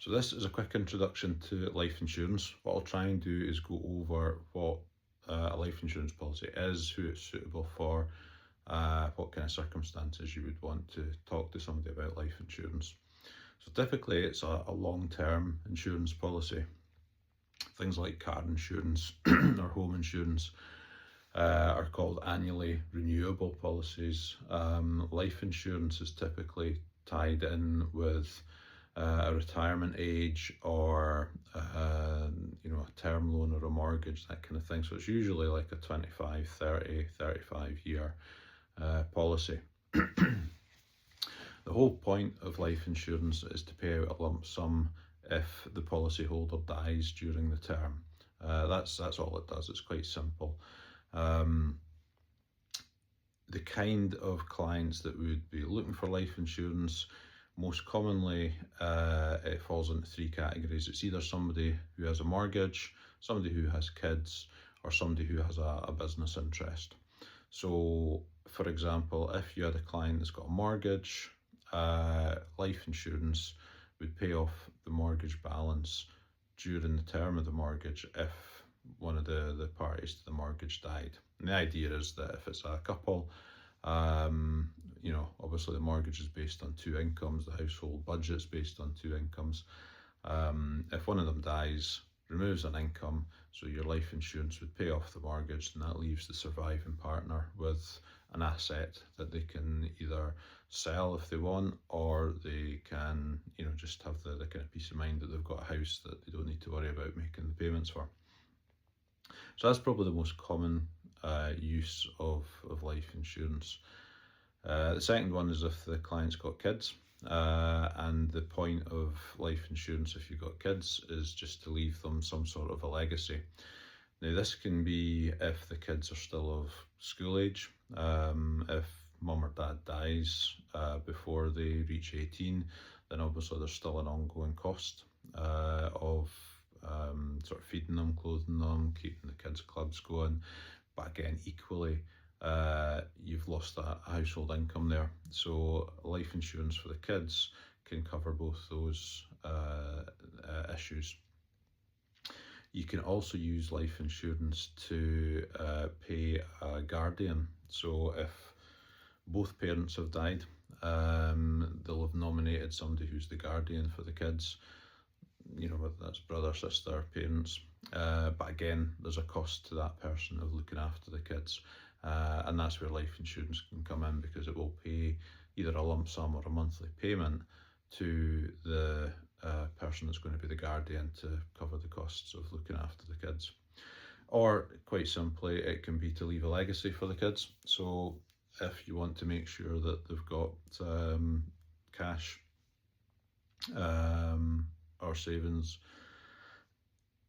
So this is a quick introduction to life insurance. What I'll try and do is go over what a life insurance policy is, who it's suitable for, what kind of circumstances you would want to talk to somebody about life insurance. So typically it's a long-term insurance policy. Things like car insurance or home insurance are called annually renewable policies. Life insurance is typically tied in with a retirement age or a term loan or a mortgage, that kind of thing. So it's usually like a 25, 30, 35 year policy. The whole point of life insurance is to pay out a lump sum if the policyholder dies during the term. That's all it does. It's quite simple. The kind of clients that would be looking for life insurance, most commonly it falls into three categories. It's either somebody who has a mortgage, somebody who has kids, or somebody who has a business interest. So for example, if you had a client that's got a mortgage, life insurance would pay off the mortgage balance during the term of the mortgage if one of the parties to the mortgage died. And the idea is that if it's a couple, obviously the mortgage is based on two incomes, the household budget's based on two incomes. If one of them dies, removes an income, so your life insurance would pay off the mortgage, and that leaves the surviving partner with an asset that they can either sell if they want, or they can, just have the kind of peace of mind that they've got a house that they don't need to worry about making the payments for. So that's probably the most common use of life insurance. The second one is if the client's got kids, and the point of life insurance if you've got kids is just to leave them some sort of a legacy. Now this can be if the kids are still of school age, if mum or dad dies before they reach 18, then obviously there's still an ongoing cost of sort of feeding them, clothing them, keeping the kids' clubs going. But again, equally, you've lost a household income there. So life insurance for the kids can cover both those issues. You can also use life insurance to pay a guardian. So if both parents have died, they'll have nominated somebody who's the guardian for the kids, whether that's brother, sister, parents. But again, there's a cost to that person of looking after the kids. And that's where life insurance can come in, because it will pay either a lump sum or a monthly payment to the person that's going to be the guardian to cover the costs of looking after the kids. Or quite simply, it can be to leave a legacy for the kids. So if you want to make sure that they've got cash or savings,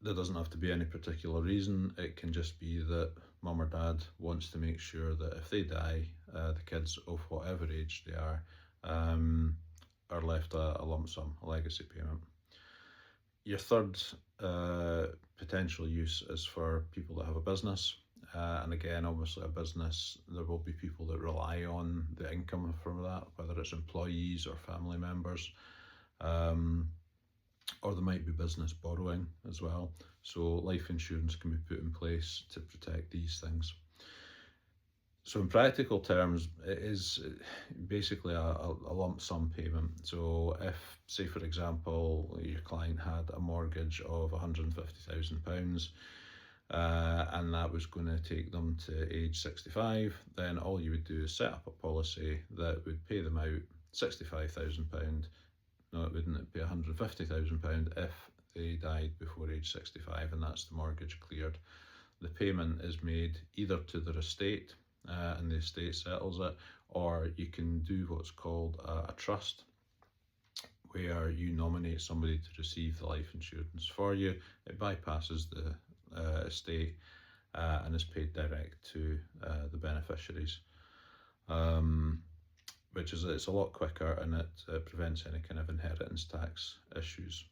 there doesn't have to be any particular reason. It can just be that mum or dad wants to make sure that if they die, the kids of whatever age they are left a lump sum, a legacy payment. Your third potential use is for people that have a business. And again, obviously a business, there will be people that rely on the income from that, whether it's employees or family members. Or there might be business borrowing as well. So life insurance can be put in place to protect these things. So in practical terms, it is basically a lump sum payment. So if, say for example, your client had a mortgage of £150,000 and that was going to take them to age 65, then all you would do is set up a policy that would pay them out £65,000. No, it wouldn't. It'd be £150,000 if they died before age 65, and that's the mortgage cleared. The payment is made either to their estate, and the estate settles it, or you can do what's called a trust, where you nominate somebody to receive the life insurance for you. It bypasses the estate and is paid direct to the beneficiaries. Which is, it's a lot quicker, and it prevents any kind of inheritance tax issues.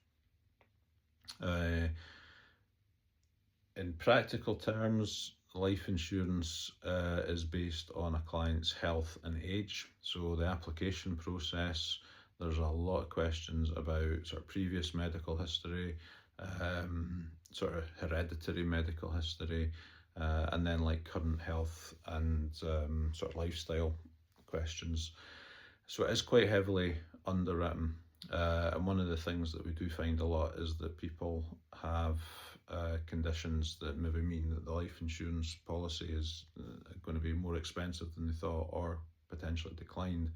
In practical terms, life insurance is based on a client's health and age. So the application process, There's a lot of questions about sort of previous medical history, sort of hereditary medical history, and then like current health and sort of lifestyle questions. So it is quite heavily underwritten. And one of the things that we do find a lot is that people have conditions that maybe mean that the life insurance policy is going to be more expensive than they thought, or potentially declined.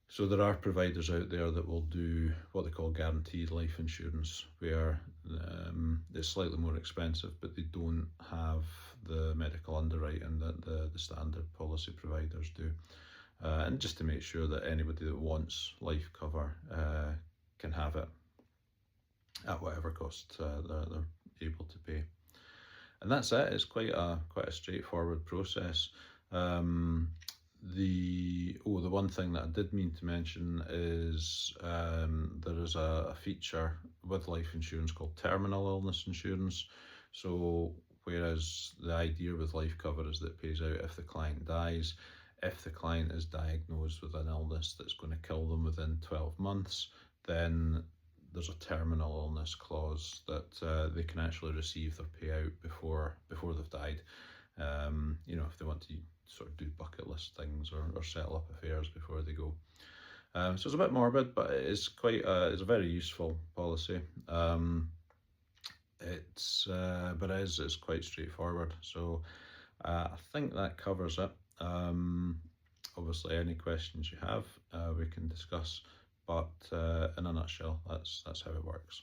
So there are providers out there that will do what they call guaranteed life insurance, where it's slightly more expensive, but they don't have the medical underwriting that the standard policy providers do. And just to make sure that anybody that wants life cover can have it at whatever cost they're able to pay. And that's it. It's quite a straightforward process. The one thing that I did mean to mention is there is a feature with life insurance called terminal illness insurance. So whereas the idea with life cover is that it pays out if the client dies, if the client is diagnosed with an illness that's going to kill them within 12 months, then there's a terminal illness clause that they can actually receive their payout before they've died. If they want to sort of do bucket list things or settle up affairs before they go. So it's a bit morbid, but it's it's a very useful policy. It's quite straightforward. So I think that covers it. Obviously, any questions you have, we can discuss. But in a nutshell, that's how it works.